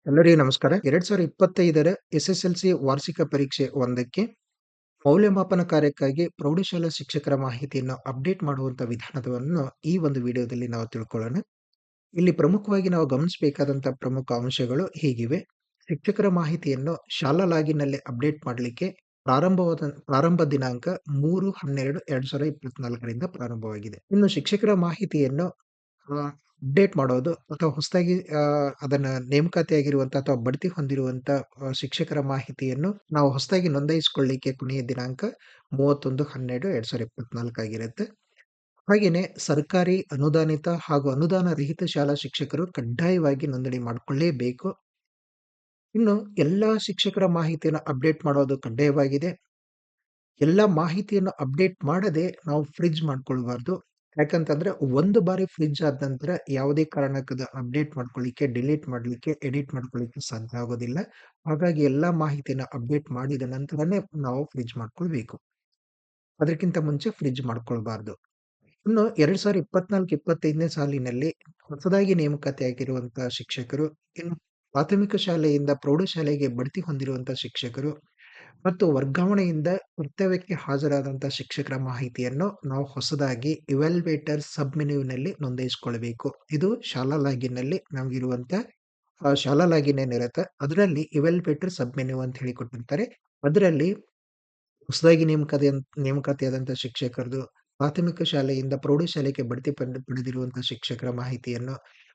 ಎಲ್ಲರಿಗೂ ನಮಸ್ಕಾರ. 2025ರ ಎಸ್ಎಸ್ಎಲ್ಸಿ ವಾರ್ಷಿಕ ಪರೀಕ್ಷೆ 1ಕ್ಕೆ ಮೌಲ್ಯಮಾಪನ ಕಾರ್ಯಕ್ಕಾಗಿ ಪ್ರೌಢಶಾಲಾ ಶಿಕ್ಷಕರ ಮಾಹಿತಿಯನ್ನು ಅಪ್ಡೇಟ್ ಮಾಡುವಂತ ವಿಧಾನವನ್ನು ಈ ಒಂದು ವಿಡಿಯೋದಲ್ಲಿ ನಾವು ತಿಳ್ಕೊಳ್ಳೋಣ. ಇಲ್ಲಿ ಪ್ರಮುಖವಾಗಿ ನಾವು ಗಮನಿಸಬೇಕಾದಂತ ಪ್ರಮುಖ ಅಂಶಗಳು ಹೀಗಿವೆ. ಶಿಕ್ಷಕರ ಮಾಹಿತಿಯನ್ನು ಶಾಲಾ ಲಾಗಿನ್‌ನಲ್ಲಿ ಅಪ್ಡೇಟ್ ಮಾಡಲಿಕ್ಕೆ ಪ್ರಾರಂಭ ದಿನಾಂಕ 3/12/2024ರಿಂದ ಪ್ರಾರಂಭವಾಗಿದೆ. ಇನ್ನು ಶಿಕ್ಷಕರ ಮಾಹಿತಿಯನ್ನು ಅ ಅಪ್ಡೇಟ್ ಮಾಡೋದು ಅಥವಾ ಹೊಸದಾಗಿ ಅದನ್ನ ನೇಮಕಾತಿಯಾಗಿರುವಂತ ಅಥವಾ ಬಡ್ತಿ ಹೊಂದಿರುವಂತ ಶಿಕ್ಷಕರ ಮಾಹಿತಿಯನ್ನು ನಾವು ಹೊಸದಾಗಿ ನೋಂದಾಯಿಸಿಕೊಳ್ಳಿಕ್ಕೆ ಕೊನೆಯ ದಿನಾಂಕ 31/12/2024 ಆಗಿರುತ್ತೆ. ಹಾಗೇನೆ ಸರ್ಕಾರಿ ಅನುದಾನಿತ ಹಾಗೂ ಅನುದಾನ ರಹಿತ ಶಾಲಾ ಶಿಕ್ಷಕರು ಕಡ್ಡಾಯವಾಗಿ ನೋಂದಣಿ ಮಾಡಿಕೊಳ್ಳೇಬೇಕು. ಇನ್ನು ಎಲ್ಲಾ ಶಿಕ್ಷಕರ ಮಾಹಿತಿಯನ್ನು ಅಪ್ಡೇಟ್ ಮಾಡೋದು ಕಡ್ಡಾಯವಾಗಿದೆ. ಎಲ್ಲಾ ಮಾಹಿತಿಯನ್ನು ಅಪ್ಡೇಟ್ ಮಾಡದೆ ನಾವು ಫ್ರಿಡ್ಜ್ ಮಾಡ್ಕೊಳ್ಬಾರ್ದು. ಯಾಕಂತಂದ್ರೆ ಒಂದು ಬಾರಿ ಫ್ರಿಡ್ಜ್ ಆದ ನಂತರ ಯಾವುದೇ ಕಾರಣಕ್ಕೂ ಅದು ಅಪ್ಡೇಟ್ ಮಾಡ್ಕೊಳ್ಳಿಕ್ಕೆ, ಡಿಲೀಟ್ ಮಾಡ್ಲಿಕ್ಕೆ, ಎಡಿಟ್ ಮಾಡ್ಕೊಳ್ಳಿಕ್ಕೆ ಸಾಧ್ಯ ಆಗೋದಿಲ್ಲ. ಹಾಗಾಗಿ ಎಲ್ಲಾ ಮಾಹಿತಿನ ಅಪ್ಡೇಟ್ ಮಾಡಿದ ನಂತರನೇ ನಾವು ಫ್ರಿಡ್ಜ್ ಮಾಡ್ಕೊಳ್ಬೇಕು. ಅದಕ್ಕಿಂತ ಮುಂಚೆ ಫ್ರಿಡ್ಜ್ ಮಾಡ್ಕೊಳ್ಬಾರ್ದು. ಇನ್ನು 2024-25ನೇ ಸಾಲಿನಲ್ಲಿ ಹೊಸದಾಗಿ ನೇಮಕಾತಿಯಾಗಿರುವಂತಹ ಶಿಕ್ಷಕರು, ಇನ್ನು ಪ್ರಾಥಮಿಕ ಶಾಲೆಯಿಂದ ಪ್ರೌಢಶಾಲೆಗೆ ಬಡ್ತಿ ಹೊಂದಿರುವಂತಹ ಶಿಕ್ಷಕರು ಮತ್ತು ವರ್ಗಾವಣೆಯಿಂದ ಕರ್ತವ್ಯಕ್ಕೆ ಹಾಜರಾದಂತಹ ಶಿಕ್ಷಕರ ಮಾಹಿತಿಯನ್ನು ನಾವು ಹೊಸದಾಗಿ ಇವ್ಯಾಲ್ಯುಯೇಟರ್ ಸಬ್ ಮೆನ್ಯುವಿನಲ್ಲಿ ನೋಂದಾಯಿಸಿಕೊಳ್ಳಬೇಕು. ಇದು ಶಾಲಾ ಲಾಗಿನ್‌ನಲ್ಲಿ ನಮಗಿರುವಂತ ಶಾಲಾ ಲಾಗಿನ್ ಏನಿರುತ್ತೆ ಅದರಲ್ಲಿ ಇವ್ಯಾಲ್ಯುಯೇಟರ್ ಸಬ್ ಮೆನ್ಯು ಅಂತ ಹೇಳಿ ಕೊಟ್ಟಿರ್ತಾರೆ. ಅದರಲ್ಲಿ ಹೊಸದಾಗಿ ನೇಮಕಾತಿಯಾದಂತಹ ಶಿಕ್ಷಕರದು, ಪ್ರಾಥಮಿಕ ಶಾಲೆಯಿಂದ ಪ್ರೌಢಶಾಲೆಗೆ ಬಡ್ತಿ ಪಡೆದಿರುವಂತಹ ಶಿಕ್ಷಕರ ಮಾಹಿತಿಯನ್ನು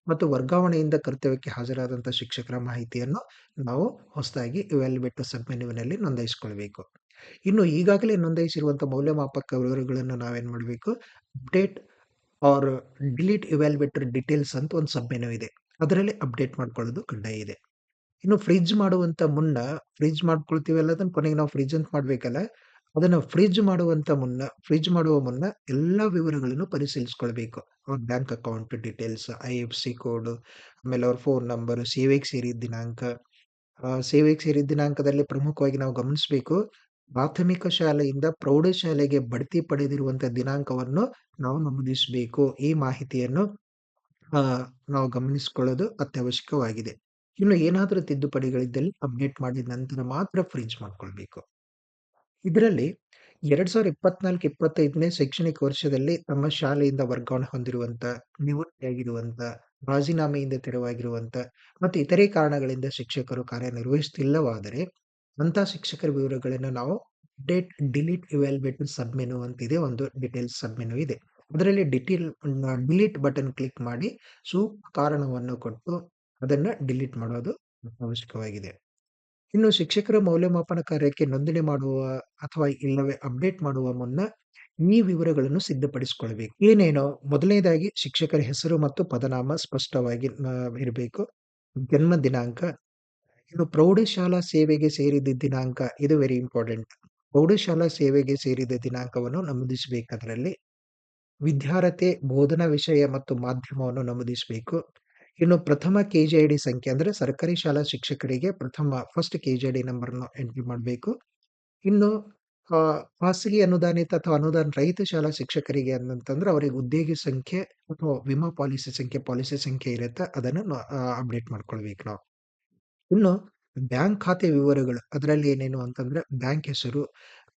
ಮತ್ತು ವರ್ಗಾವಣೆಯಿಂದ ಕರ್ತವ್ಯಕ್ಕೆ ಹಾಜರಾದಂತಹ ಶಿಕ್ಷಕರ ಮಾಹಿತಿಯನ್ನು ನಾವು ಹೊಸದಾಗಿ ಇವ್ಯಾಲ್ಯುಯೇಟರ್ ಸಬ್ ಮೆನ್ಯುವಿನಲ್ಲಿ ನೋಂದಾಯಿಸಿಕೊಳ್ಳಬೇಕು. ಇನ್ನು ಈಗಾಗಲೇ ನೋಂದಾಯಿಸಿರುವಂತಹ ಮೌಲ್ಯಮಾಪಕ ವಿವರಗಳನ್ನು ನಾವೇನ್ ಮಾಡಬೇಕು, ಅಪ್ಡೇಟ್ ಆರ್ ಡಿಲೀಟ್ ಇವ್ಯಾಲ್ಯುಯೇಟರ್ ಡೀಟೇಲ್ಸ್ ಅಂತ ಒಂದು ಸಬ್ ಮೆನ್ಯು ಇದೆ. ಅದರಲ್ಲಿ ಅಪ್ಡೇಟ್ ಮಾಡ್ಕೊಳ್ಳೋದು ಕಡ್ಡಾಯ ಇದೆ. ಇನ್ನು ಫ್ರಿಡ್ಜ್ ಮಾಡುವಂತ ಮುನ್ನ ಫ್ರಿಡ್ಜ್ ಮಾಡ್ಕೊಳ್ತೀವಲ್ಲ ಅದನ್ನ ಕೊನೆಗೆ ನಾವು ಫ್ರಿಡ್ಜ್ ಅಂತ ಮಾಡ್ಬೇಕಲ್ಲ, ಅದನ್ನ ಫ್ರಿಡ್ಜ್ ಮಾಡುವ ಮುನ್ನ ಎಲ್ಲಾ ವಿವರಗಳನ್ನು ಪರಿಶೀಲಿಸಿಕೊಳ್ಬೇಕು. ಅವ್ರ bank account details, IFSC code, ಆಮೇಲೆ ಅವ್ರ ಫೋನ್ ನಂಬರ್, ಸೇವೆಗೆ ಸೇರಿದ ದಿನಾಂಕ. ಸೇವೆಗೆ ಸೇರಿದ ದಿನಾಂಕದಲ್ಲಿ ಪ್ರಮುಖವಾಗಿ ನಾವು ಗಮನಿಸಬೇಕು, ಪ್ರಾಥಮಿಕ ಶಾಲೆಯಿಂದ ಪ್ರೌಢಶಾಲೆಗೆ ಬಡ್ತಿ ಪಡೆದಿರುವಂತ ದಿನಾಂಕವನ್ನು ನಾವು ನಮೂದಿಸಬೇಕು. ಈ ಮಾಹಿತಿಯನ್ನು ಆ, ನಾವು ಗಮನಿಸಿಕೊಳ್ಳೋದು ಅತ್ಯವಶ್ಯಕವಾಗಿದೆ. ಇನ್ನು ಏನಾದರೂ ತಿದ್ದುಪಡಿಗಳಿದ್ದಲ್ಲಿ ಅಪ್ಡೇಟ್ ಮಾಡಿದ ನಂತರ ಮಾತ್ರ ಫ್ರಿಡ್ಜ್ ಮಾಡ್ಕೊಳ್ಬೇಕು. ಇದರಲ್ಲಿ 2024-25ನೇ ಶೈಕ್ಷಣಿಕ ವರ್ಷದಲ್ಲಿ ತಮ್ಮ ಶಾಲೆಯಿಂದ ವರ್ಗಾವಣೆ ಹೊಂದಿರುವಂತ, ನಿವೃತ್ತಿಯಾಗಿರುವಂತ, ರಾಜೀನಾಮೆಯಿಂದ ತೆರವಾಗಿರುವಂತ ಮತ್ತು ಇತರೆ ಕಾರಣಗಳಿಂದ ಶಿಕ್ಷಕರು ಕಾರ್ಯನಿರ್ವಹಿಸುತ್ತಿಲ್ಲವಾದರೆ ಅಂತ ಶಿಕ್ಷಕರ ವಿವರಗಳನ್ನು ನಾವು ಅಪ್ಡೇಟ್ ಡಿಲೀಟ್ ಇವ್ಯಾಲ್ಯುಯೇಟರ್ ಸಬ್ ಮೆನು ಅಂತಿದೆ, ಒಂದು ಡೀಟೇಲ್ಸ್ ಸಬ್ ಮೆನು ಇದೆ. ಅದರಲ್ಲಿ ಡಿಲೀಟ್ ಬಟನ್ ಕ್ಲಿಕ್ ಮಾಡಿ ಸೂಕ್ತ ಕಾರಣವನ್ನು ಕೊಟ್ಟು ಅದನ್ನ ಡಿಲೀಟ್ ಮಾಡೋದು ಅವಶ್ಯಕವಾಗಿದೆ. ಇನ್ನು ಶಿಕ್ಷಕರ ಮೌಲ್ಯಮಾಪನ ಕಾರ್ಯಕ್ಕೆ ನೋಂದಣಿ ಮಾಡುವ ಅಥವಾ ಇಲ್ಲವೇ ಅಪ್ಡೇಟ್ ಮಾಡುವ ಮುನ್ನ ಈ ವಿವರಗಳನ್ನು ಸಿದ್ಧಪಡಿಸಿಕೊಳ್ಳಬೇಕು. ಏನೇನು? ಮೊದಲನೇದಾಗಿ ಶಿಕ್ಷಕರ ಹೆಸರು ಮತ್ತು ಪದನಾಮ ಸ್ಪಷ್ಟವಾಗಿ ಇರಬೇಕು. ಜನ್ಮ ದಿನಾಂಕ, ಇನ್ನು ಪ್ರೌಢಶಾಲಾ ಸೇವೆಗೆ ಸೇರಿದ ದಿನಾಂಕ, ಇದು ವೆರಿ ಇಂಪಾರ್ಟೆಂಟ್. ಪ್ರೌಢಶಾಲಾ ಸೇವೆಗೆ ಸೇರಿದ ದಿನಾಂಕವನ್ನು ನಮೂದಿಸಬೇಕು ಅದರಲ್ಲಿ. ವಿದ್ಯಾರ್ಹತೆ, ಬೋಧನಾ ವಿಷಯ ಮತ್ತು ಮಾಧ್ಯಮವನ್ನು ನಮೂದಿಸಬೇಕು. ಇನ್ನು ಪ್ರಥಮ ಕೆಜೆಐಡಿ ಸಂಖ್ಯೆ ಅಂದ್ರೆ ಸರ್ಕಾರಿ ಶಾಲಾ ಶಿಕ್ಷಕರಿಗೆ ಫಸ್ಟ್ ಕೆಜೆಐಡಿ ನಂಬರ್‌ನ ಎಂಟ್ರಿ ಮಾಡಬೇಕು. ಇನ್ನು ಖಾಸಗಿ ಅನುದಾನಿತ ಅಥವಾ ಅನುದಾನ ರಹಿತ ಶಾಲಾ ಶಿಕ್ಷಕರಿಗೆ ಅಂತಂದ್ರೆ ಅವರಿಗೆ ಉದ್ಯೋಗಿ ಸಂಖ್ಯೆ ಅಥವಾ ವಿಮಾ ಪಾಲಿಸಿ ಸಂಖ್ಯೆ ಇರುತ್ತೆ. ಅದನ್ನು ಅಪ್ಡೇಟ್ ಮಾಡ್ಕೊಳ್ಬೇಕು ನಾವು. ಇನ್ನು ಬ್ಯಾಂಕ್ ಖಾತೆ ವಿವರಗಳು, ಅದರಲ್ಲಿ ಏನೇನು ಅಂತಂದ್ರೆ ಬ್ಯಾಂಕ್ ಹೆಸರು,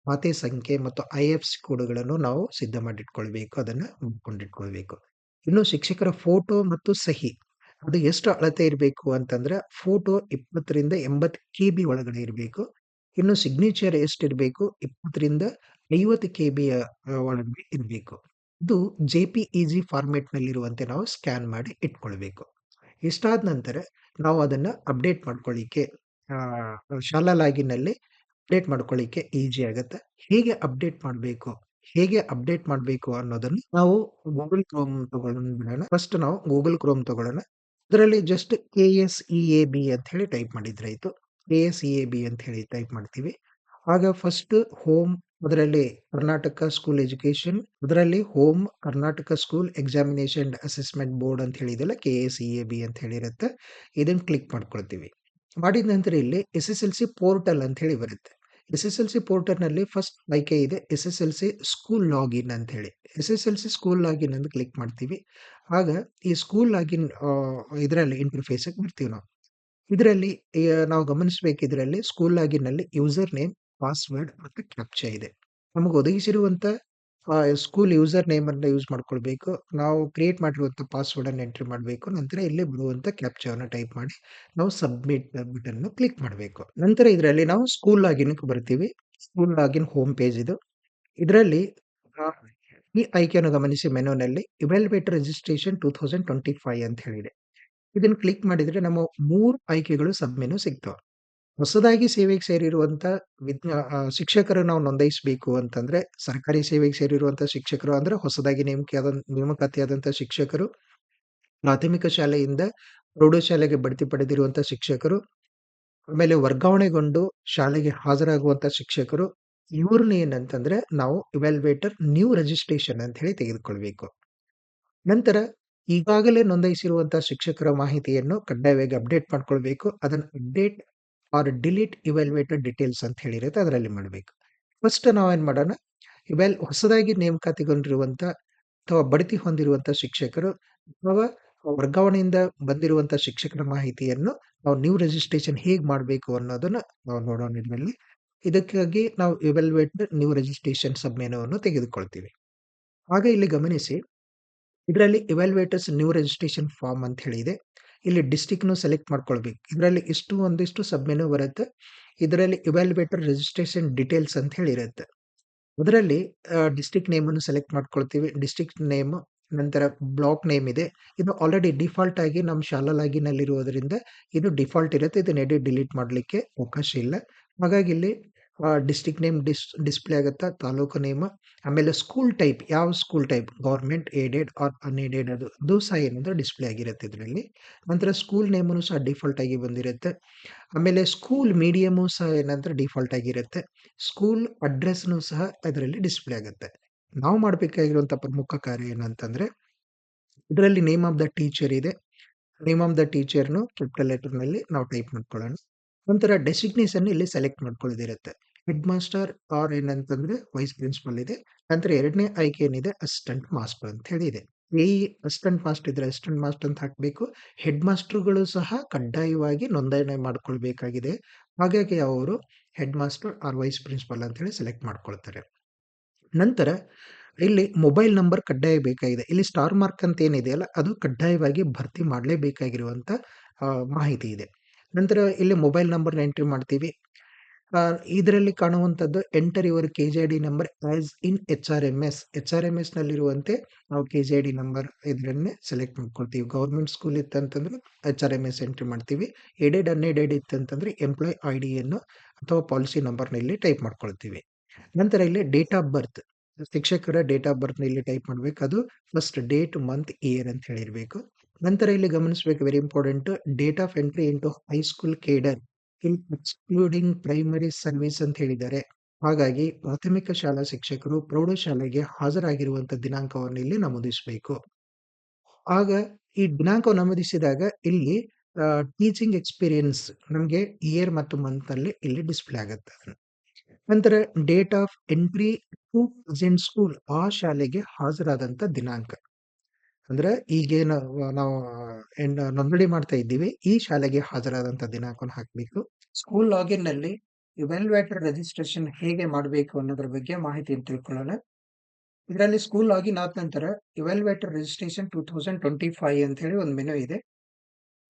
ಖಾತೆ ಸಂಖ್ಯೆ ಮತ್ತು ಐಎಫ್ಎಸ್ಸಿ ಕೋಡ್‌ಗಳನ್ನು ನಾವು ಸಿದ್ಧ ಮಾಡಿಟ್ಕೊಳ್ಬೇಕು. ಅದನ್ನ ಬರ್ಕೊಂಡಿಟ್ಕೊಳ್ಬೇಕು. ಇನ್ನು ಶಿಕ್ಷಕರ ಫೋಟೋ ಮತ್ತು ಸಹಿ, ಅದು ಎಷ್ಟು ಅಳತೆ ಇರಬೇಕು ಅಂತಂದ್ರೆ ಫೋಟೋ 20ರಿಂದ 80 ಕೆಬಿ ಒಳಗಡೆ ಇರಬೇಕು. ಇನ್ನು ಸಿಗ್ನೇಚರ್ ಎಷ್ಟಿರಬೇಕು? 20ರಿಂದ 50 ಕೆಬಿಯ ಒಳಗಡೆ ಇರಬೇಕು. ಇದು ಜೆಪಿಇಜಿ ಫಾರ್ಮ್ಯಾಟ್‌ನಲ್ಲಿರುವಂತೆ ನಾವು ಸ್ಕ್ಯಾನ್ ಮಾಡಿ ಇಟ್ಕೊಳ್ಬೇಕು. ಇಷ್ಟಾದ ನಂತರ ನಾವು ಅದನ್ನ ಅಪ್ಡೇಟ್ ಮಾಡ್ಕೊಳ್ಳಿಕ್ಕೆ ಶಾಲಾ ಲಾಗಿನ್‌ನಲ್ಲಿ ಅಪ್ಡೇಟ್ ಮಾಡ್ಕೊಳ್ಳಿಕ್ಕೆ ಈಸಿ ಆಗತ್ತೆ. ಹೇಗೆ ಅಪ್ಡೇಟ್ ಮಾಡಬೇಕು ಅನ್ನೋದನ್ನು ನಾವು ಗೂಗಲ್ ಕ್ರೋಮ್ ತಗೊಂಡ್ಬಿಡೋಣ. ಫಸ್ಟ್ ನಾವು ಗೂಗಲ್ ಕ್ರೋಮ್ ತಗೊಳ್ಳೋಣ. ಅದರಲ್ಲಿ ಜಸ್ಟ್ KSEAB ಅಂತ ಹೇಳಿ ಟೈಪ್ ಮಾಡಿದ್ರಾಯ್ತು. KSEAB ಅಂತ ಹೇಳಿ ಟೈಪ್ ಮಾಡ್ತೀವಿ. ಆಗ ಫಸ್ಟ್ ಹೋಮ್, ಅದರಲ್ಲಿ ಕರ್ನಾಟಕ ಸ್ಕೂಲ್ ಎಜುಕೇಷನ್, ಅದರಲ್ಲಿ home Karnataka school examination and assessment board ಅಂತ ಹೇಳಿದೆಲ್ಲ KSEAB ಅಂತ ಹೇಳಿರುತ್ತೆ. ಇದನ್ನ ಕ್ಲಿಕ್ ಮಾಡ್ಕೊಳ್ತೀವಿ. ಮಾಡಿದ ನಂತರ ಇಲ್ಲಿ SSLC ಪೋರ್ಟಲ್ ಅಂತ ಹೇಳಿ ಬರುತ್ತೆ. SSLC ಪೋರ್ಟಲ್‌ನಲ್ಲಿ ಫಸ್ಟ್ ಆಯ್ಕೆ ಇದೆ SSLC ಸ್ಕೂಲ್ ಲಾಗಿನ್ ಅಂತ ಹೇಳಿ. SSLC ಸ್ಕೂಲ್ ಲಾಗಿನ್ ಅಂತ ಕ್ಲಿಕ್ ಮಾಡ್ತೀವಿ. ಆಗ ಈ ಸ್ಕೂಲ್ ಲಾಗಿನ್ ಇದರಲ್ಲಿ ಇಂಟರ್ಫೇಸ್‌ಗೆ ಬರ್ತೀವಿ ನಾವು. ಇದರಲ್ಲಿ ನಾವು ಗಮನಿಸಬೇಕು ಇದರಲ್ಲಿ ಸ್ಕೂಲ್ ಲಾಗಿನ್‌ನಲ್ಲಿ ಯೂಸರ್ ನೇಮ್, ಪಾಸ್‌ವರ್ಡ್ ಮತ್ತು ಕ್ಯಾಪ್ಚಾ ಇದೆ. ನಮಗೆ ಒದಗಿಸಿರುವಂತ ಸ್ಕೂಲ್ ಯೂಸರ್ ನೇಮ್ ಅನ್ನ ಯೂಸ್ ಮಾಡ್ಕೊಳ್ಬೇಕು. ನಾವು ಕ್ರಿಯೇಟ್ ಮಾಡಿರುವಂತ ಪಾಸ್‌ವರ್ಡ್ ಅನ್ನು ಎಂಟ್ರಿ ಮಾಡಬೇಕು. ನಂತರ ಇಲ್ಲಿ ಬರುವಂತ ಕ್ಯಾಪ್ಚಾವನ್ನು ಟೈಪ್ ಮಾಡಿ ನಾವು ಸಬ್ಮಿಟ್ ಬಟನ್ ಅನ್ನು ಕ್ಲಿಕ್ ಮಾಡಬೇಕು. ನಂತರ ಇದರಲ್ಲಿ ನಾವು ಸ್ಕೂಲ್ ಲಾಗಿನ್‌ಗೆ ಬರ್ತೀವಿ. ಸ್ಕೂಲ್ ಲಾಗಿನ್ ಹೋಮ್ ಪೇಜ್ ಇದು. ಇದರಲ್ಲಿ ಆ, ಈ ಆಯ್ಕೆಯನ್ನು ಗಮನಿಸಿ ಮೆನುನಲ್ಲಿ ಇವ್ಯಾಲ್ಯುಯೇಟ್ ರಿಜಿಸ್ಟ್ರೇಷನ್ 2025 ಅಂತ ಹೇಳಿದೆ. ಇದನ್ನು ಕ್ಲಿಕ್ ಮಾಡಿದ್ರೆ ನಮ್ಮ 3 ಆಯ್ಕೆಗಳು ಸಬ್ ಮೆನು ಸಿಗ್ತವೆ. ಹೊಸದಾಗಿ ಸೇವೆಗೆ ಸೇರಿರುವಂತ ಶಿಕ್ಷಕರು ನಾವು ನೋಂದಾಯಿಸಬೇಕು ಅಂತಂದ್ರೆ, ಸರ್ಕಾರಿ ಸೇವೆಗೆ ಸೇರಿರುವಂತ ಶಿಕ್ಷಕರು ಅಂದ್ರೆ ಹೊಸದಾಗಿ ನೇಮಕಾತಿಯಾದಂತ ಶಿಕ್ಷಕರು, ಪ್ರಾಥಮಿಕ ಶಾಲೆಯಿಂದ ಪ್ರೌಢಶಾಲೆಗೆ ಬಡ್ತಿ ಪಡೆದಿರುವಂತ ಶಿಕ್ಷಕರು, ಆಮೇಲೆ ವರ್ಗಾವಣೆಗೊಂಡು ಶಾಲೆಗೆ ಹಾಜರಾಗುವಂತ ಶಿಕ್ಷಕರು, ಇವ್ರನ್ನ ಏನಂತಂದ್ರೆ ನಾವು ಇವ್ಯಾಲ್ಯುಯೇಟರ್ ನ್ಯೂ ರಿಜಿಸ್ಟ್ರೇಷನ್ ಅಂತ ಹೇಳಿ ತೆಗೆದುಕೊಳ್ಬೇಕು. ನಂತರ ಈಗಾಗಲೇ ನೋಂದಾಯಿಸಿರುವಂತಹ ಶಿಕ್ಷಕರ ಮಾಹಿತಿಯನ್ನು ಕಡ್ಡಾಯವಾಗಿ ಅಪ್ಡೇಟ್ ಮಾಡ್ಕೊಳ್ಬೇಕು. ಅದನ್ನ ಅಪ್ಡೇಟ್ ಆರ್ ಡಿಲೀಟ್ ಇವ್ಯಾಲ್ಯುಯೇಟೆಡ್ ಡೀಟೇಲ್ಸ್ ಅಂತ ಹೇಳಿರುತ್ತೆ ಅದರಲ್ಲಿ ಮಾಡಬೇಕು. ಫಸ್ಟ್ ನಾವೇನ್ ಮಾಡೋಣ, ಹೊಸದಾಗಿ ನೇಮಕಾತಿಗೊಂಡಿರುವಂತ ಅಥವಾ ಬಡ್ತಿ ಹೊಂದಿರುವಂತ ಶಿಕ್ಷಕರು ಅಥವಾ ವರ್ಗಾವಣೆಯಿಂದ ಬಂದಿರುವಂತ ಶಿಕ್ಷಕರ ಮಾಹಿತಿಯನ್ನು ನಾವು ನ್ಯೂ ರಿಜಿಸ್ಟ್ರೇಷನ್ ಹೇಗ್ ಮಾಡಬೇಕು ಅನ್ನೋದನ್ನ ನಾವು ನೋಡೋಣ ಇದರಲ್ಲಿ. ಇದಕ್ಕಾಗಿ ನಾವು ಇವ್ಯಾಲ್ಯುಯೇಟ್ ನ್ಯೂ ರಿಜಿಸ್ಟ್ರೇಷನ್ ಸಬ್ ಮೆನುವನ್ನು ತೆಗೆದುಕೊಳ್ತೀವಿ. ಆಗ ಇಲ್ಲಿ ಗಮನಿಸಿ ಇದರಲ್ಲಿ ಇವ್ಯಾಲ್ಯುಯೇಟರ್ಸ್ ನ್ಯೂ ರಿಜಿಸ್ಟ್ರೇಷನ್ ಫಾರ್ಮ್ ಅಂತ ಹೇಳಿ ಇದೆ. ಇಲ್ಲಿ ಡಿಸ್ಟ್ರಿಕ್ಟ್‌ನು ಸೆಲೆಕ್ಟ್ ಮಾಡ್ಕೊಳ್ಬೇಕು. ಇದರಲ್ಲಿ ಒಂದಿಷ್ಟು ಸಬ್ ಮೆನು ಬರುತ್ತೆ. ಇದರಲ್ಲಿ ಇವ್ಯಾಲ್ಯುಯೇಟರ್ ರಿಜಿಸ್ಟ್ರೇಷನ್ ಡೀಟೇಲ್ಸ್ ಅಂತ ಹೇಳಿ ಇರುತ್ತೆ. ಅದರಲ್ಲಿ ಡಿಸ್ಟ್ರಿಕ್ಟ್ ನೇಮ್ ಅನ್ನು ಸೆಲೆಕ್ಟ್ ಮಾಡ್ಕೊಳ್ತೀವಿ. ಡಿಸ್ಟ್ರಿಕ್ಟ್ ನೇಮ್ ನಂತರ ಬ್ಲಾಕ್ ನೇಮ್ ಇದೆ. ಇದು ಆಲ್ರೆಡಿ ಡಿಫಾಲ್ಟ್ ಆಗಿ ನಮ್ಮ ಶಾಲಾ ಲಾಗಿನ್‌ನಲ್ಲಿ ಇರುವುದರಿಂದ ಇದು ಡಿಫಾಲ್ಟ್ ಇರುತ್ತೆ. ಇದನ್ನ ಎಡಿಟ್ ಡಿಲೀಟ್ ಮಾಡ್ಲಿಕ್ಕೆ ಅವಕಾಶ ಇಲ್ಲ. ಹಾಗಾಗಿ ಇಲ್ಲಿ ಡಿಸ್ಟ್ರಿಕ್ಟ್ ನೇಮ್ ಡಿಸ್‌ಪ್ಲೇ ಆಗುತ್ತೆ. ತಾಲೂಕು ನೇಮ್ ಆಮೇಲೆ ಸ್ಕೂಲ್ ಟೈಪ್ ಯಾವ school type government aided or unaided ಅದು ಸಹ ಏನಂದ್ರೆ ಡಿಸ್‌ಪ್ಲೇ ಆಗಿರುತ್ತೆ ಇದರಲ್ಲಿ. ನಂತರ ಸ್ಕೂಲ್ ನೇಮನ್ನು ಸಹ ಡಿಫಾಲ್ಟ್ ಆಗಿ ಬಂದಿರುತ್ತೆ. ಆಮೇಲೆ ಸ್ಕೂಲ್ ಮೀಡಿಯಮ್ಮು ಸಹ ಏನಂದ್ರೆ ಡಿಫಾಲ್ಟ್ ಆಗಿರುತ್ತೆ. ಸ್ಕೂಲ್ ಅಡ್ರೆಸ್‌ನು ಸಹ ಅದರಲ್ಲಿ ಡಿಸ್‌ಪ್ಲೇ ಆಗುತ್ತೆ. ನಾವು ಮಾಡಬೇಕಾಗಿರುವಂತ ಪ್ರಮುಖ ಕಾರ್ಯ ಏನಂತಂದ್ರೆ, ಇದರಲ್ಲಿ ನೇಮ್ ಆಫ್ ದ ಟೀಚರ್ ಇದೆ. ನೇಮ್ ಆಫ್ ದ ಟೀಚರ್‌ನು ಕ್ಯಾಪಿಟಲ್ ಲೆಟರ್‌ನಲ್ಲಿ ನಾವು ಟೈಪ್ ಮಾಡ್ಕೊಳ್ಳೋಣ. ನಂತರ ಡೆಸಿಗ್ನೇಷನ್ ಇಲ್ಲಿ ಸೆಲೆಕ್ಟ್ ಮಾಡ್ಕೊಳ್ಳೋದಿರುತ್ತೆ. ಹೆಡ್ ಮಾಸ್ಟರ್ ಆರ್ ಏನಂತಂದ್ರೆ ವೈಸ್ ಪ್ರಿನ್ಸಿಪಲ್ ಇದೆ. ನಂತರ 2ನೇ ಆಯ್ಕೆ ಏನಿದೆ ಅಸಿಸ್ಟೆಂಟ್ ಮಾಸ್ಟರ್ ಅಂತ ಹೇಳಿ ಇದೆ. ಈ ಅಸಿಸ್ಟೆಂಟ್ ಮಾಸ್ಟರ್ ಇದ್ರೆ ಅಸಿಸ್ಟೆಂಟ್ ಮಾಸ್ಟರ್ ಅಂತ ಹಾಕ್ಬೇಕು. ಹೆಡ್ ಮಾಸ್ಟರ್‌ಗಳು ಸಹ ಕಡ್ಡಾಯವಾಗಿ ನೋಂದಣಿ ಮಾಡ್ಕೊಳ್ಬೇಕಾಗಿದೆ. ಹಾಗಾಗಿ ಅವರು head master or vice principal ಅಂತ ಹೇಳಿ ಸೆಲೆಕ್ಟ್ ಮಾಡ್ಕೊಳ್ತಾರೆ. ನಂತರ ಇಲ್ಲಿ ಮೊಬೈಲ್ ನಂಬರ್ ಕಡ್ಡಾಯ ಬೇಕಾಗಿದೆ. ಇಲ್ಲಿ ಸ್ಟಾರ್ ಮಾರ್ಕ್ ಅಂತ ಏನಿದೆಯಲ್ಲ ಅದು ಕಡ್ಡಾಯವಾಗಿ ಭರ್ತಿ ಮಾಡಲೇಬೇಕಾಗಿರುವಂತ ಮಾಹಿತಿ ಇದೆ. ನಂತರ ಇಲ್ಲಿ ಮೊಬೈಲ್ ನಂಬರ್‌ನ ಎಂಟ್ರಿ ಮಾಡ್ತೀವಿ. ಇದರಲ್ಲಿ ಕಾಣುವಂತದ್ದು enter your KJD number as in ಎಚ್‌ಆರ್‌ಎಂಎಸ್‌ನಲ್ಲಿರುವಂತೆ ನಾವು ಕೆಜೆಡಿ ನಂಬರ್ ಇದನ್ನೇ ಸೆಲೆಕ್ಟ್ ಮಾಡ್ಕೊಳ್ತೀವಿ. ಗವರ್ನಮೆಂಟ್ ಸ್ಕೂಲ್ ಇತ್ತಂತಂದ್ರೆ ಎಚ್‌ಆರ್‌ಎಂಎಸ್ ಎಂಟ್ರಿ ಮಾಡ್ತೀವಿ. ಏಡೆಡ್, ಅನ್‌ಏಡೆಡ್ ಇತ್ತಂತಂದ್ರೆ ಎಂಪ್ಲಾಯ್ ಐಡಿಯನ್ನು ಅಥವಾ ಪಾಲಿಸಿ ನಂಬರ್‌ನ ಇಲ್ಲಿ ಟೈಪ್ ಮಾಡ್ಕೊಳ್ತೀವಿ. ನಂತರ ಇಲ್ಲಿ ಡೇಟ್ ಆಫ್ ಬರ್ತ್ ಶಿಕ್ಷಕರ ಡೇಟ್ ಆಫ್ ಬರ್ತ್‌ನ ಇಲ್ಲಿ ಟೈಪ್ ಮಾಡ್ಬೇಕು. ಅದು ಫಸ್ಟ್ ಡೇಟ್, ಮಂತ್, ಇಯರ್ ಅಂತ ಹೇಳಿರ್ಬೇಕು. ನಂತರ ಇಲ್ಲಿ ಗಮನಿಸಬೇಕು very important date of entry into high school cadre in excluding primary service ಅಂತ ಹೇಳಿದ್ದಾರೆ. ಹಾಗಾಗಿ ಪ್ರಾಥಮಿಕ ಶಾಲಾ ಶಿಕ್ಷಕರು ಪ್ರೌಢಶಾಲೆಗೆ ಹಾಜರಾಗಿರುವಂತ ದಿನಾಂಕವನ್ನು ಇಲ್ಲಿ ನಮೂದಿಸಬೇಕು. ಆಗ ಈ ದಿನಾಂಕ ನಮೂದಿಸಿದಾಗ ಇಲ್ಲಿ ಟೀಚಿಂಗ್ ಎಕ್ಸ್‌ಪೀರಿಯನ್ಸ್ ನಮ್ಗೆ ಇಯರ್ ಮತ್ತು ಮಂತ್ ಅಲ್ಲಿ ಇಲ್ಲಿ ಡಿಸ್‌ಪ್ಲೇ ಆಗುತ್ತೆ. ನಂತರ date of entry to present school ಆ ಶಾಲೆಗೆ ಹಾಜರಾದಂತ ದಿನಾಂಕ. ಅಂದ್ರೆ ಈಗೇನು ನಾವು ನೋಂದಣಿ ಮಾಡ್ತಾ ಇದ್ದೀವಿ, ಈ ಶಾಲೆಗೆ ಹಾಜರಾದಂತ ದಿನಾಂಕವನ್ನು ಹಾಕ್ಬೇಕು. ಸ್ಕೂಲ್ ಲಾಗಿನ್‌ನಲ್ಲಿ ಇವ್ಯಾಲ್ಯುಯೇಟರ್ ರಿಜಿಸ್ಟ್ರೇಷನ್ ಹೇಗೆ ಮಾಡಬೇಕು ಅನ್ನೋದ್ರ ಬಗ್ಗೆ ಮಾಹಿತಿಯನ್ನು ತಿಳ್ಕೊಳ್ಳೋಣ. ಇದರಲ್ಲಿ ಸ್ಕೂಲ್ ಲಾಗಿನ್ ಆದ ನಂತರ ಇವ್ಯಾಲ್ಯುಯೇಟರ್ ರಿಜಿಸ್ಟ್ರೇಷನ್ 2025 ಅಂತ ಹೇಳಿ ಒಂದು ಮೆನು ಇದೆ.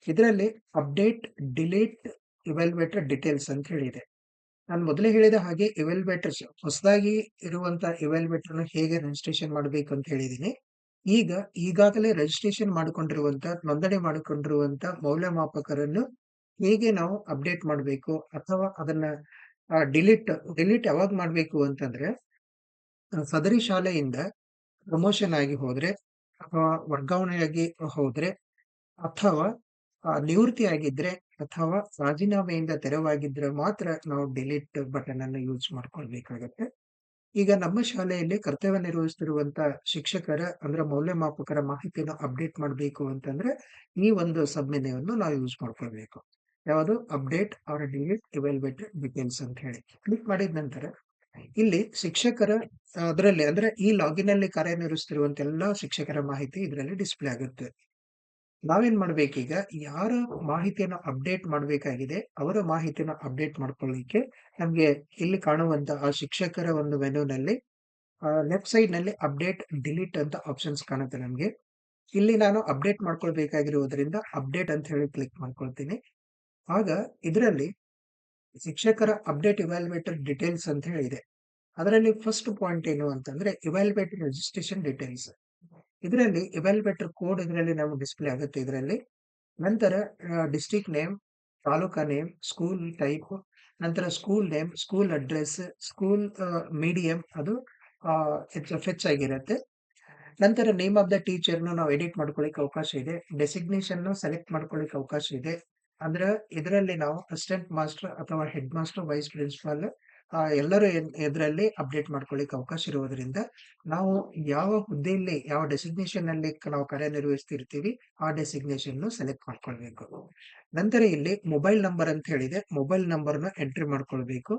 ಇದರಲ್ಲಿ ಅಪ್ಡೇಟ್, ಡಿಲೀಟ್ ಇವ್ಯಾಲ್ಯುಯೇಟರ್ ಡೀಟೇಲ್ಸ್ ಅಂತ ಹೇಳಿ ಇದೆ. ನಾನು ಮೊದಲೇ ಹೇಳಿದ ಹಾಗೆ ಇವ್ಯಾಲ್ಯುಯೇಟರ್ಸ್ ಹೊಸದಾಗಿ ಇರುವಂತ ಇವ್ಯಾಲ್ಯುಯೇಟರ್‌ನ ಹೇಗೆ ರಿಜಿಸ್ಟ್ರೇಷನ್ ಮಾಡಬೇಕು ಅಂತ ಹೇಳಿದೀನಿ. ಈಗಾಗಲೇ ರಿಜಿಸ್ಟ್ರೇಷನ್ ಮಾಡಿಕೊಂಡಿರುವಂತ, ನೋಂದಣಿ ಮಾಡಿಕೊಂಡಿರುವಂತ ಮೌಲ್ಯಮಾಪಕರನ್ನು ಹೇಗೆ ನಾವು ಅಪ್ಡೇಟ್ ಮಾಡಬೇಕು ಅಥವಾ ಅದನ್ನ ಡಿಲೀಟ್ ಯಾವಾಗ ಮಾಡಬೇಕು ಅಂತಂದ್ರೆ, ಸದರಿ ಶಾಲೆಯಿಂದ ಪ್ರಮೋಷನ್ ಆಗಿ ಹೋದ್ರೆ ಅಥವಾ ವರ್ಗಾವಣೆಯಾಗಿ ಹೋದ್ರೆ ಅಥವಾ ನಿವೃತ್ತಿಯಾಗಿದ್ರೆ ಅಥವಾ ರಾಜೀನಾಮೆಯಿಂದ ತೆರವಾಗಿದ್ರೆ ಮಾತ್ರ ನಾವು ಡಿಲೀಟ್ ಬಟನ್ ಅನ್ನು ಯೂಸ್ ಮಾಡ್ಕೊಳ್ಬೇಕಾಗತ್ತೆ. ಈಗ ನಮ್ಮ ಶಾಲೆಯಲ್ಲಿ ಕರ್ತವ್ಯ ನಿರ್ವಹಿಸುತ್ತಿರುವಂತ ಶಿಕ್ಷಕರ ಅಂದ್ರೆ ಮೌಲ್ಯಮಾಪಕರ ಮಾಹಿತಿಯನ್ನು ಅಪ್ಡೇಟ್ ಮಾಡಬೇಕು ಅಂತಂದ್ರೆ ಈ ಒಂದು ಸಬ್ ಮೆನ್ಯೂವನ್ನು ನಾವು ಯೂಸ್ ಮಾಡ್ಕೊಳ್ಬೇಕು. ಯಾವುದು ಅಪ್ಡೇಟ್ ಆರ್ ಡಿಲೀಟ್ ಇವ್ಯಾಲ್ಯುಯೇಟೆಡ್ ಡೀಟೇಲ್ಸ್ ಅಂತ ಹೇಳಿ ಕ್ಲಿಕ್ ಮಾಡಿದ ನಂತರ ಇಲ್ಲಿ ಶಿಕ್ಷಕರ ಅದರಲ್ಲಿ ಅಂದ್ರೆ ಈ ಲಾಗಿನ್ ಅಲ್ಲಿ ಕಾರ್ಯನಿರ್ವಹಿಸುತ್ತಿರುವಂತ ಎಲ್ಲಾ ಶಿಕ್ಷಕರ ಮಾಹಿತಿ ಇದರಲ್ಲಿ ಡಿಸ್‌ಪ್ಲೇ ಆಗುತ್ತೆ. ನಾವೇನ್ ಮಾಡ್ಬೇಕೀಗ, ಯಾರ ಮಾಹಿತಿಯನ್ನ ಅಪ್ಡೇಟ್ ಮಾಡ್ಬೇಕಾಗಿದೆ, ಅವರ ಮಾಹಿತಿನ ಅಪ್ಡೇಟ್ ಮಾಡ್ಕೊಳ್ಳಿಕ್ಕೆ ನಮ್ಗೆ ಇಲ್ಲಿ ಕಾಣುವಂತ ಆ ಶಿಕ್ಷಕರ ಒಂದು ಮೆನುನಲ್ಲಿ ಲೆಫ್ಟ್ ಸೈಡ್‌ನಲ್ಲಿ ಅಪ್ಡೇಟ್, ಡಿಲೀಟ್ ಅಂತ ಆಪ್ಷನ್ಸ್ ಕಾಣುತ್ತೆ ನಮ್ಗೆ. ಇಲ್ಲಿ ನಾನು ಅಪ್ಡೇಟ್ ಮಾಡ್ಕೊಳ್ಬೇಕಾಗಿರುವುದರಿಂದ ಅಪ್ಡೇಟ್ ಅಂತ ಹೇಳಿ ಕ್ಲಿಕ್ ಮಾಡ್ಕೊಳ್ತೀನಿ. ಆಗ ಇದರಲ್ಲಿ ಶಿಕ್ಷಕರ ಅಪ್ಡೇಟ್ ಇವ್ಯಾಲ್ಯುಯೇಟರ್ ಡೀಟೇಲ್ಸ್ ಅಂತ ಹೇಳಿ ಇದೆ. ಅದರಲ್ಲಿ ಫಸ್ಟ್ ಪಾಯಿಂಟ್ ಏನು ಅಂತಂದ್ರೆ ಇವ್ಯಾಲ್ಯುಯೇಟರ್ ರಿಜಿಸ್ಟ್ರೇಷನ್ ಡೀಟೇಲ್ಸ್. ಇದರಲ್ಲಿ ಇವ್ಯಾಲ್ಯುಯೇಟರ್ ಕೋಡ್ ಇದರಲ್ಲಿ ನಮಗೆ ಡಿಸ್‌ಪ್ಲೇ ಆಗುತ್ತೆ ಇದರಲ್ಲಿ. ನಂತರ district name, taluka name, school type, ನಂತರ school name, school address, school medium ಅದು ಫೆಚ್ ಆಗಿರುತ್ತೆ. ನಂತರ ನೇಮ್ ಆಫ್ ದ ಟೀಚರ್‌ನ ನಾವು ಎಡಿಟ್ ಮಾಡ್ಕೊಳ್ಳಿಕ್ಕೆ ಅವಕಾಶ ಇದೆ. ಡೆಸಿಗ್ನೇಷನ್‌ನ ಸೆಲೆಕ್ಟ್ ಮಾಡ್ಕೊಳ್ಳಿಕ್ಕೆ ಅವಕಾಶ ಇದೆ. ಅಂದ್ರೆ ಇದರಲ್ಲಿ ನಾವು ಅಸಿಸ್ಟೆಂಟ್ ಮಾಸ್ಟರ್ ಅಥವಾ ಹೆಡ್ ಮಾಸ್ಟರ್, ವೈಸ್ ಪ್ರಿನ್ಸಿಪಾಲ್ ಎಲ್ಲರೂ ಇದರಲ್ಲಿ ಅಪ್ಡೇಟ್ ಮಾಡ್ಕೊಳ್ಳಿಕ್ಕೆ ಅವಕಾಶ ಇರುವುದರಿಂದ, ನಾವು ಯಾವ ಹುದ್ದೆಯಲ್ಲಿ, ಯಾವ ಡೆಸಿಗ್ನೇಷನ್‌ನಲ್ಲಿ ನಾವು ಕಾರ್ಯನಿರ್ವಹಿಸ್ತಿರ್ತೀವಿ, ಆ ಡೆಸಿಗ್ನೇಷನ್‌ನ ಸೆಲೆಕ್ಟ್ ಮಾಡ್ಕೊಳ್ಬೇಕು. ನಂತರ ಇಲ್ಲಿ ಮೊಬೈಲ್ ನಂಬರ್ ಅಂತ ಹೇಳಿದೆ. ಮೊಬೈಲ್ ನಂಬರ್‌ನ ಎಂಟ್ರಿ ಮಾಡ್ಕೊಳ್ಬೇಕು.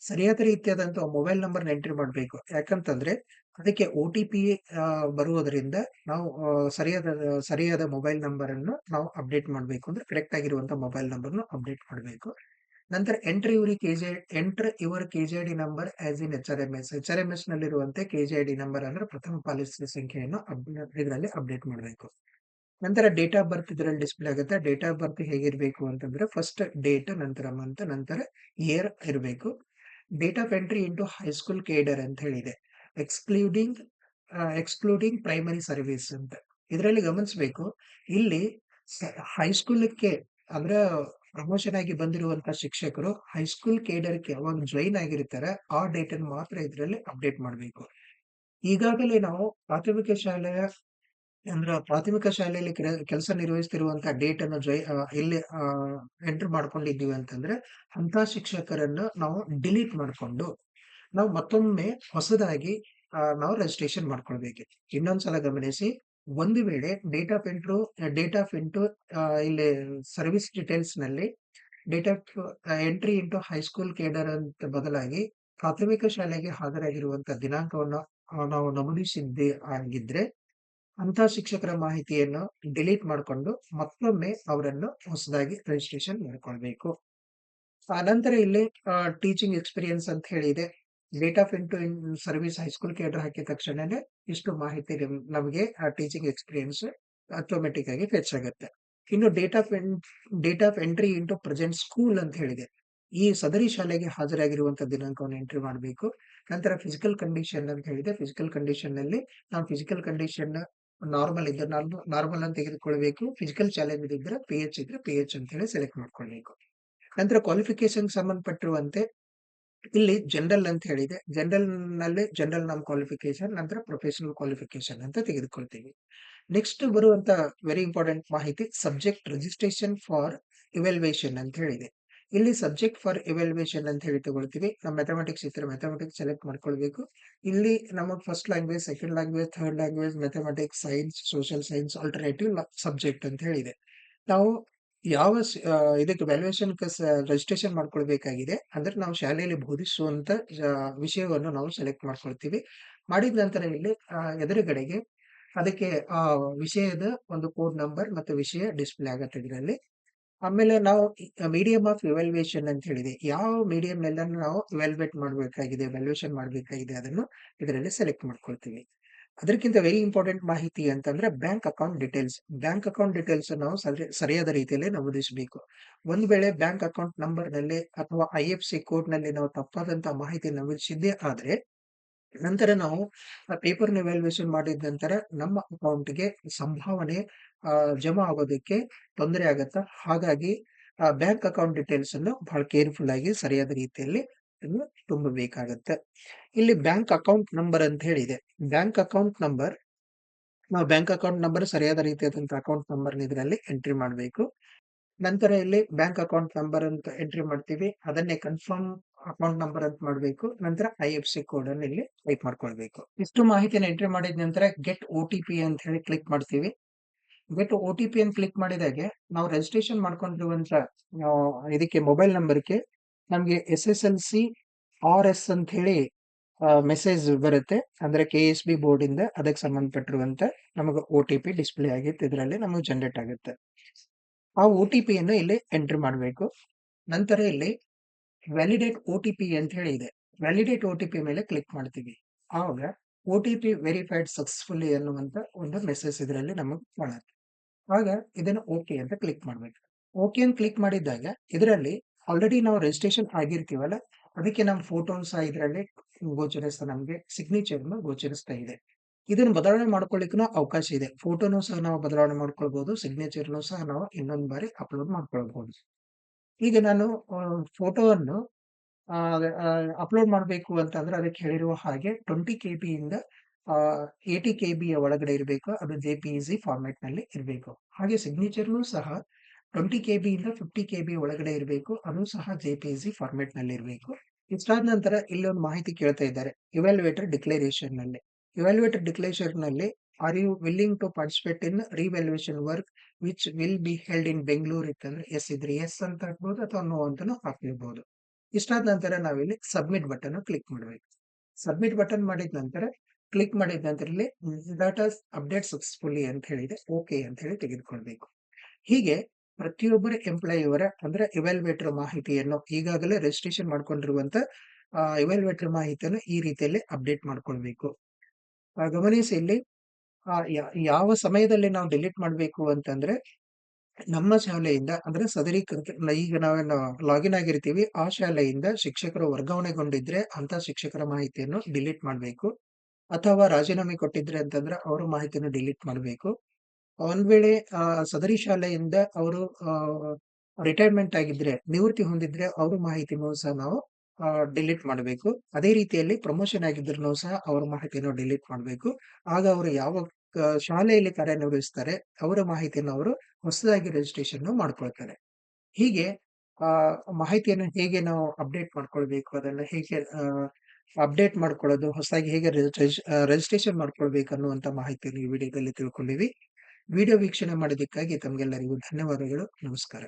ಸರಿಯಾದ ರೀತಿಯಾದಂತಹ ಮೊಬೈಲ್ ನಂಬರ್‌ನ ಎಂಟ್ರಿ ಮಾಡ್ಬೇಕು. ಯಾಕಂತಂದ್ರೆ ಅದಕ್ಕೆ ಒ-ಟಿ-ಪಿ ಬರುವುದರಿಂದ ನಾವು ಸರಿಯಾದ ಮೊಬೈಲ್ ನಂಬರ್ ಅನ್ನು ನಾವು ಅಪ್ಡೇಟ್ ಮಾಡ್ಬೇಕು. ಅಂದ್ರೆ ಕರೆಕ್ಟ್ ಆಗಿರುವಂತಹ ಮೊಬೈಲ್ ನಂಬರ್‌ನ ಅಪ್ಡೇಟ್ ಮಾಡ್ಬೇಕು. ನಂತರ enter your KGID number as in HRMS. ಎಚ್‌ಆರ್‌ಎಂಎಸ್‌ನಲ್ಲಿರುವಂತೆ ಕೆಜೆಐಡಿ ನಂಬರ್ ಅಂದ್ರೆ ಪ್ರಥಮ ಪಾಲಿಸಿ ಸಂಖ್ಯೆಯನ್ನು ಇದರಲ್ಲಿ ಅಪ್ಡೇಟ್ ಮಾಡ್ಬೇಕು. ನಂತರ ಡೇಟ್ ಆಫ್ ಬರ್ತ್ ಇದರಲ್ಲಿ ಡಿಸ್‌ಪ್ಲೇ ಆಗುತ್ತೆ. ಡೇಟ್ ಆಫ್ ಬರ್ತ್ ಹೇಗಿರ್ಬೇಕು ಅಂತಂದ್ರೆ ಫಸ್ಟ್ ಡೇಟ್, ನಂತರ ಮಂತ್, ನಂತರ ಇಯರ್ ಇರ್ಬೇಕು. Date of entry into high school cadre ಅಂತ ಹೇಳಿದೆ. ಎಕ್ಸ್ಕ್ಲೂಡಿಂಗ್ ಎಕ್ಸ್ಕ್ಲೂಡಿಂಗ್ ಪ್ರೈಮರಿ ಸರ್ವಿಸ್ ಅಂತ. ಇದರಲ್ಲಿ ಗಮನಿಸಬೇಕು, ಇಲ್ಲಿ ಹೈಸ್ಕೂಲ್‌ಕ್ಕೆ ಅಂದ್ರೆ ಪ್ರಮೋಷನ್ ಆಗಿ ಬಂದಿರುವಂತಹ ಶಿಕ್ಷಕರು ಹೈಸ್ಕೂಲ್ ಕೇಡರ್‌ಗೆ ಯಾವಾಗ ಜಾಯಿನ್ ಆಗಿರ್ತಾರೆ, ಆ ಡೇಟ್ ಅನ್ನು ಮಾತ್ರ ಇದರಲ್ಲಿ ಅಪ್ಡೇಟ್ ಮಾಡ್ಬೇಕು. ಈಗಾಗಲೇ ನಾವು ಪ್ರಾಥಮಿಕ ಶಾಲೆಯಲ್ಲಿ ಕೆಲಸ ನಿರ್ವಹಿಸ್ತಿರುವಂತಹ ಡೇಟ್ ಅನ್ನು ಇಲ್ಲಿ ಎಂಟರ್ ಮಾಡ್ಕೊಂಡಿದ್ದೀವಿ ಅಂತಂದ್ರೆ, ಅಂತ ಶಿಕ್ಷಕರನ್ನು ನಾವು ಡಿಲೀಟ್ ಮಾಡ್ಕೊಂಡು, ನಾವು ಮತ್ತೊಮ್ಮೆ ಹೊಸದಾಗಿ ನಾವು ರಿಜಿಸ್ಟ್ರೇಷನ್ ಮಾಡ್ಕೊಳ್ಬೇಕು. ಇನ್ನೊಂದ್ಸಲ ಗಮನಿಸಿ, ಒಂದು ವೇಳೆ ಡೇಟ್ ಆಫ್ ಇಂಟು ಇಲ್ಲಿ ಸರ್ವಿಸ್ ಡೀಟೇಲ್ಸ್‌ನಲ್ಲಿ date of entry into high school cadre ಅಂತ ಬದಲಾಗಿ ಪ್ರಾಥಮಿಕ ಶಾಲೆಗೆ ಹಾಜರಾಗಿರುವಂತಹ ದಿನಾಂಕವನ್ನು ನಾವು ನಮೂದಿಸಿದ್ದೇ ಆಗಿದ್ರೆ, ಅಂತ ಶಿಕ್ಷಕರ ಮಾಹಿತಿಯನ್ನು ಡಿಲೀಟ್ ಮಾಡ್ಕೊಂಡು ಮತ್ತೊಮ್ಮೆ ಅವರನ್ನು ಹೊಸದಾಗಿ ರಿಜಿಸ್ಟ್ರೇಷನ್ ಮಾಡ್ಕೊಳ್ಬೇಕು. ನಂತರ ಇಲ್ಲಿ ಟೀಚಿಂಗ್ ಎಕ್ಸ್‌ಪೀರಿಯನ್ಸ್ ಅಂತ ಹೇಳಿ ಇದೆ. Date of into in service high school cadre ಹಾಕಿದ ತಕ್ಷಣನೇ ಇಷ್ಟು ಮಾಹಿತಿ ನಮಗೆ ಆ ಟೀಚಿಂಗ್ ಎಕ್ಸ್‌ಪೀರಿಯನ್ಸ್ ಆಟೋಮ್ಯಾಟಿಕ್ ಆಗಿ ಫೆಚ್ ಆಗುತ್ತೆ. ಇನ್ನು date of entry into present school ಅಂತ ಹೇಳಿದೆ. ಈ ಸದರಿ ಶಾಲೆಗೆ ಹಾಜರಾಗಿರುವಂತಹ ದಿನಾಂಕವನ್ನು ಎಂಟ್ರಿ ಮಾಡಬೇಕು. ನಂತರ ಫಿಸಿಕಲ್ ಕಂಡೀಷನ್ ಅಂತ ಹೇಳಿದೆ. ಫಿಸಿಕಲ್ ಕಂಡೀಷನ್‌ನಲ್ಲಿ ನಾವು ಫಿಸಿಕಲ್ ಕಂಡೀಷನ್ ನಾರ್ಮಲ್ ಇದ್ದರೆ ನಾರ್ಮಲ್ ಅಂತ ತೆಗೆದುಕೊಳ್ಬೇಕು. ಫಿಸಿಕಲ್ ಚಾಲೆಂಜ್ ಇದ್ರೆ ಪಿಎಚ್ ಇದ್ರೆ ಪಿಎಚ್ ಅಂತ ಹೇಳಿ ಸೆಲೆಕ್ಟ್ ಮಾಡ್ಕೊಳ್ಬೇಕು. ನಂತರ ಕ್ವಾಲಿಫಿಕೇಷನ್‌ಗೆ ಸಂಬಂಧಪಟ್ಟಿರುವಂತೆ ಇಲ್ಲಿ ಜನರಲ್ ಅಂತ ಹೇಳಿದೆ. ಜನರಲ್‌ನಲ್ಲಿ ಜನರಲ್ ನಮ್ ಕ್ವಾಲಿಫಿಕೇಷನ್, ನಂತರ ಪ್ರೊಫೆಷನಲ್ ಕ್ವಾಲಿಫಿಕೇಷನ್ ಅಂತ ತೆಗೆದುಕೊಳ್ತೀವಿ. ನೆಕ್ಸ್ಟ್ ಬರುವಂತ ವೆರಿ ಇಂಪಾರ್ಟೆಂಟ್ ಮಾಹಿತಿ ಸಬ್ಜೆಕ್ಟ್ ರಿಜಿಸ್ಟ್ರೇಷನ್ ಫಾರ್ ಇವ್ಯಾಲ್ಯೂಯೇಷನ್ ಅಂತ ಹೇಳಿದೆ. ಇಲ್ಲಿ ಸಬ್ಜೆಕ್ಟ್ ಫಾರ್ ಇವ್ಯಾಲ್ಯೂಯೇಷನ್ ಅಂತ ಹೇಳಿ ತಗೊಳ್ತೀವಿ. ನಾವು ಮ್ಯಾಥಮೆಟಿಕ್ಸ್ ಇದ್ರೆ ಮ್ಯಾಥಮೆಟಿಕ್ಸ್ ಸೆಲೆಕ್ಟ್ ಮಾಡ್ಕೊಳ್ಬೇಕು. ಇಲ್ಲಿ ನಮಗೆ first language, second language, third language, mathematics, science, social science, alternative subject ಅಂತ ಹೇಳಿದೆ. ನಾವು ಯಾವ ಇದಕ್ಕೆ ವ್ಯಾಲ್ಯೂಯೇಷನ್‌ಗೆ ರಿಜಿಸ್ಟ್ರೇಷನ್ ಮಾಡ್ಕೊಳ್ಬೇಕಾಗಿದೆ ಅಂದ್ರೆ ನಾವು ಶಾಲೆಯಲ್ಲಿ ಬೋಧಿಸುವಂತ ವಿಷಯವನ್ನು ನಾವು ಸೆಲೆಕ್ಟ್ ಮಾಡ್ಕೊಳ್ತೀವಿ. ಮಾಡಿದ ನಂತರ ಇಲ್ಲಿ ಎದುರುಗಡೆಗೆ ಅದಕ್ಕೆ ಆ ವಿಷಯದ ಒಂದು ಕೋಡ್ ನಂಬರ್ ಮತ್ತು ವಿಷಯ ಡಿಸ್‌ಪ್ಲೇ ಆಗತ್ತೆ ಇದರಲ್ಲಿ. ಆಮೇಲೆ ನಾವು ಮೀಡಿಯಮ್ ಆಫ್ ಇವ್ಯಾಲ್ಯೂಯೇಷನ್ ಅಂತ ಹೇಳಿದೆ. ಯಾವ ಮೀಡಿಯಂನಲ್ಲಿ ನಾವು ವ್ಯಾಲ್ಯೂಯೇಷನ್ ಮಾಡ್ಬೇಕಾಗಿದೆ ಅದನ್ನು ಇದರಲ್ಲಿ ಸೆಲೆಕ್ಟ್ ಮಾಡ್ಕೊಳ್ತೀವಿ. ಅದಕ್ಕಿಂತ ವೆರಿ ಇಂಪಾರ್ಟೆಂಟ್ ಮಾಹಿತಿ ಅಂತಂದ್ರೆ bank account details. Bank account details ನಾವು ಸರಿಯಾದ ರೀತಿಯಲ್ಲಿ ನಮೂದಿಸಬೇಕು. ಒಂದು ವೇಳೆ ಬ್ಯಾಂಕ್ ಅಕೌಂಟ್ ನಂಬರ್‌ನಲ್ಲಿ ಅಥವಾ ಐಎಫ್‌ಸಿ ಕೋಡ್‌ನಲ್ಲಿ ನಾವು ತಪ್ಪಾದಂತಹ ಮಾಹಿತಿ ನಮೂದಿಸಿದ್ದೇ ಆದ್ರೆ, ನಂತರ ನಾವು ಪೇಪರ್‌ನ ಇವ್ಯಾಲ್ಯೂಯೇಷನ್ ಮಾಡಿದ ನಂತರ ನಮ್ಮ ಅಕೌಂಟ್‌ಗೆ ಸಂಭಾವನೆ ಜಮಾ ಆಗೋದಕ್ಕೆ ತೊಂದರೆ ಆಗತ್ತ. ಹಾಗಾಗಿ ಬ್ಯಾಂಕ್ ಅಕೌಂಟ್ ಡೀಟೇಲ್ಸ್ ಅನ್ನು ಬಹಳ ಕೇರ್‌ಫುಲ್ ಆಗಿ ಸರಿಯಾದ ರೀತಿಯಲ್ಲಿ ಅನ್ನು ತುಂಬಬೇಕಾಗತ್ತೆ. ಇಲ್ಲಿ ಬ್ಯಾಂಕ್ ಅಕೌಂಟ್ ನಂಬರ್ ಅಂತ ಹೇಳಿದೆ. ಬ್ಯಾಂಕ್ ಅಕೌಂಟ್ ನಂಬರ್ ನಾವು ಬ್ಯಾಂಕ್ ಅಕೌಂಟ್ ನಂಬರ್ ಸರಿಯಾದ ರೀತಿಯಾದಂತಹ ಅಕೌಂಟ್ ನಂಬರ್‌ನ ಇದರಲ್ಲಿ ಎಂಟ್ರಿ ಮಾಡ್ಬೇಕು. ನಂತರ ಇಲ್ಲಿ ಬ್ಯಾಂಕ್ ಅಕೌಂಟ್ ನಂಬರ್ ಅಂತ ಎಂಟ್ರಿ ಮಾಡ್ತೀವಿ. ಅದನ್ನೇ ಕನ್ಫರ್ಮ್ ಅಕೌಂಟ್ ನಂಬರ್ ಅಂತ ಮಾಡ್ಬೇಕು. ನಂತರ ಐಎಫ್‌ಸಿ ಕೋಡ್ ಅನ್ನು ಇಲ್ಲಿ ಟೈಪ್ ಮಾಡ್ಕೊಳ್ಬೇಕು. ಇಷ್ಟು ಮಾಹಿತಿನ ಎಂಟ್ರಿ ಮಾಡಿದ ನಂತರ ಗೆಟ್ ಒಟಿಪಿ ಅಂತ ಹೇಳಿ ಕ್ಲಿಕ್ ಮಾಡ್ತೀವಿ. ಗೆಟ್ ಒಟಿಪಿ ಅಂತ ಕ್ಲಿಕ್ ಮಾಡಿದಾಗೆ ನಾವು ರಿಜಿಸ್ಟ್ರೇಷನ್ ಮಾಡ್ಕೊಂಡಿರುವಂತ ಇದಕ್ಕೆ ಮೊಬೈಲ್ ನಂಬರ್‌ಗೆ ನಮ್ಗೆ ಎಸ್ಎಸ್ಎಲ್ಸಿ ಆರ್‌ಎಸ್ ಅಂತ ಹೇಳಿ ಮೆಸೇಜ್ ಬರುತ್ತೆ. ಅಂದ್ರೆ KSB ಬೋರ್ಡಿಂದ ಅದಕ್ಕೆ ಸಂಬಂಧಪಟ್ಟಿರುವಂತ ನಮಗೆ ಒ.ಟಿ.ಪಿ ಡಿಸ್‌ಪ್ಲೇ ಆಗಿತ್ತು ಇದ್ರಲ್ಲಿ ನಮಗೆ ಜನರೇಟ್ ಆಗುತ್ತೆ. ಆ ಒ.ಟಿ.ಪಿಯನ್ನು ಇಲ್ಲಿ ಎಂಟರ್ ಮಾಡಬೇಕು. ನಂತರ ಇಲ್ಲಿ ವ್ಯಾಲಿಡೇಟ್ ಒ.ಟಿ.ಪಿ ಅಂತ ಹೇಳಿ ಇದೆ. ವ್ಯಾಲಿಡೇಟ್ ಒ.ಟಿ.ಪಿ ಮೇಲೆ ಕ್ಲಿಕ್ ಮಾಡ್ತೀವಿ. ಆವಾಗ ಒ.ಟಿ.ಪಿ ವೆರಿಫೈಡ್ ಸಕ್ಸಸ್‌ಫುಲ್ಲಿ ಅನ್ನುವಂತ ಒಂದು ಮೆಸೇಜ್ ಇದರಲ್ಲಿ ನಮಗೆ ಕಾಣುತ್ತೆ. ಆಗ ಇದನ್ನು ಓಕೆ ಅಂತ ಕ್ಲಿಕ್ ಮಾಡ್ಬೇಕು. ಓಕೆ ಅಂತ ಕ್ಲಿಕ್ ಮಾಡಿದ್ದಾಗ ಇದರಲ್ಲಿ ಆಲ್ರೆಡಿ ನಾವು ರಿಜಿಸ್ಟ್ರೇಷನ್ ಆಗಿರ್ತೀವಲ್ಲ, ಅದಕ್ಕೆ ನಮ್ಮ ಫೋಟೋ ಸಹ ಇದರಲ್ಲಿ ಗೋಚರಿಸ್ತಾ ನಮಗೆ ಸಿಗ್ನೇಚರ್‌ನು ಗೋಚರಿಸ್ತಾ ಇದೆ. ಇದನ್ನ ಬದಲಾವಣೆ ಮಾಡ್ಕೊಳ್ಳಿಕ್ಕೂನು ಅವಕಾಶ ಇದೆ. ಫೋಟೋನು ಸಹ ನಾವು ಬದಲಾವಣೆ ಮಾಡ್ಕೊಳ್ಬಹುದು. ಸಿಗ್ನೇಚರ್‌ನು ಸಹ ನಾವು ಇನ್ನೊಂದು ಬಾರಿ ಅಪ್‌ಲೋಡ್ ಮಾಡ್ಕೊಳ್ಬಹುದು. ಈಗ ನಾನು ಫೋಟೋವನ್ನು ಅಪ್‌ಲೋಡ್ ಮಾಡ್ಬೇಕು ಅಂತಂದ್ರೆ ಅದಕ್ಕೆ ಹೇಳಿರುವ ಹಾಗೆ 20 ಕೆಬಿಯಿಂದ 80 ಕೆಬಿಯ ಒಳಗಡೆ ಇರಬೇಕು. ಅದು ಜೆಪಿಇಜಿ ಫಾರ್ಮ್ಯಾಟ್‌ನಲ್ಲಿ ಇರಬೇಕು. ಹಾಗೆ ಸಿಗ್ನೇಚರ್‌ನು ಸಹ 20 ಕೆಬಿಯಿಂದ 50 ಕೆಬಿ ಒಳಗಡೆ ಇರಬೇಕು. ಅದು ಸಹ ಜೆಪಿಇಜಿ ಫಾರ್ಮ್ಯಾಟ್‌ನಲ್ಲಿ ಇರಬೇಕು. ಇಷ್ಟಾದ ನಂತರ ಇಲ್ಲೊಂದು ಮಾಹಿತಿ ಕೇಳ್ತಾ ಇದ್ದಾರೆ. ಇವ್ಯಾಲ್ಯುಯೇಟರ್ ಡಿಕ್ಲರೇಷನ್‌ನಲ್ಲಿ. ಇವ್ಯಾಲ್ಯುಯೇಟರ್ ಡಿಕ್ಲರೇಷನ್‌ನಲ್ಲಿ are you willing to participate in revaluation work which will be held in Bengaluru ಇತ್ತಂದ್ರೆ ಯೆಸ್ ಇದ್ರೆ ಯೆಸ್ ಅಂತ ಹಾಕ್ಬಹುದು ಅಥವಾ ನೋ ಅಂತಾನೂ ಹಾಕಿರ್ಬಹುದು. ಇಷ್ಟಾದ ನಂತರ ನಾವಿಲ್ಲಿ ಸಬ್ಮಿಟ್ ಬಟನ್ ಕ್ಲಿಕ್ ಮಾಡಬೇಕು. ಸಬ್ಮಿಟ್ ಬಟನ್ ಮಾಡಿದ ನಂತರ ಕ್ಲಿಕ್ ಮಾಡಿದ ನಂತರ ಇಲ್ಲಿ ಡಾಟಾಸ್ ಅಪ್ಡೇಟ್ ಸಕ್ಸಸ್‌ಫುಲ್ಲಿ ಅಂತ ಹೇಳಿದೆ. ಓಕೆ ಅಂತ ಹೇಳಿ ತೆಗೆದುಕೊಳ್ಬೇಕು. ಹೀಗೆ ಪ್ರತಿಯೊಬ್ಬರ ಎಂಪ್ಲಾಯಿಯವರ ಅಂದ್ರೆ ಇವ್ಯಾಲ್ಯುಯೇಟರ್ ಮಾಹಿತಿಯನ್ನು ಈಗಾಗಲೇ ರಿಜಿಸ್ಟ್ರೇಷನ್ ಮಾಡ್ಕೊಂಡಿರುವಂತ ಇವ್ಯಾಲ್ಯುಯೇಟರ್ ಮಾಹಿತಿಯನ್ನು ಈ ರೀತಿಯಲ್ಲಿ ಅಪ್ಡೇಟ್ ಮಾಡ್ಕೊಳ್ಬೇಕು. ಗಮನಿಸಿ ಇಲ್ಲಿ ಯಾವ ಸಮಯದಲ್ಲಿ ನಾವು ಡಿಲೀಟ್ ಮಾಡಬೇಕು ಅಂತಂದ್ರೆ ನಮ್ಮ ಶಾಲೆಯಿಂದ ಅಂದ್ರೆ ಸದರೀಕೃತ ಈಗ ನಾವೇನು ಲಾಗಿನ್ ಆಗಿರ್ತೀವಿ ಆ ಶಾಲೆಯಿಂದ ಶಿಕ್ಷಕರು ವರ್ಗಾವಣೆಗೊಂಡಿದ್ರೆ ಅಂತ ಶಿಕ್ಷಕರ ಮಾಹಿತಿಯನ್ನು ಡಿಲೀಟ್ ಮಾಡಬೇಕು. ಅಥವಾ ರಾಜೀನಾಮೆ ಕೊಟ್ಟಿದ್ರೆ ಅಂತಂದ್ರೆ ಅವರ ಮಾಹಿತಿಯನ್ನು ಡಿಲೀಟ್ ಮಾಡಬೇಕು. ಒಂದ್ ವೇಳೆ ಸದರಿ ಶಾಲೆಯಿಂದ ಅವರು ರಿಟೈರ್ಮೆಂಟ್ ಆಗಿದ್ರೆ, ನಿವೃತ್ತಿ ಹೊಂದಿದ್ರೆ ಅವ್ರ ಮಾಹಿತಿನೂ ಸಹ ನಾವು ಡಿಲೀಟ್ ಮಾಡಬೇಕು. ಅದೇ ರೀತಿಯಲ್ಲಿ ಪ್ರಮೋಷನ್ ಆಗಿದ್ರುನು ಸಹ ಅವ್ರ ಮಾಹಿತಿಯನ್ನು ಡಿಲೀಟ್ ಮಾಡಬೇಕು. ಆಗ ಅವರು ಯಾವ ಶಾಲೆಯಲ್ಲಿ ಕಾರ್ಯನಿರ್ವಹಿಸ್ತಾರೆ, ಅವರ ಮಾಹಿತಿಯನ್ನು ಅವರು ಹೊಸದಾಗಿ ರಿಜಿಸ್ಟ್ರೇಷನ್ ಮಾಡ್ಕೊಳ್ತಾರೆ. ಹೀಗೆ ಮಾಹಿತಿಯನ್ನು ಹೇಗೆ ನಾವು ಅಪ್ಡೇಟ್ ಮಾಡ್ಕೊಳ್ಬೇಕು, ಅದನ್ನ ಹೇಗೆ ಅಪ್ಡೇಟ್ ಮಾಡ್ಕೊಳ್ಳೋದು, ಹೊಸದಾಗಿ ಹೇಗೆ ರಿಜಿಸ್ಟ್ರೇಷನ್ ಮಾಡ್ಕೊಳ್ಬೇಕು ಅನ್ನುವಂತ ಮಾಹಿತಿಯನ್ನು ಈ ವಿಡಿಯೋದಲ್ಲಿ ತಿಳ್ಕೊಂಡಿವಿ. ವಿಡಿಯೋ ವೀಕ್ಷಣೆ ಮಾಡಿದ್ದಕ್ಕಾಗಿ ತಮ್ಗೆಲ್ಲರಿಗೂ ಧನ್ಯವಾದಗಳು. ನಮಸ್ಕಾರ.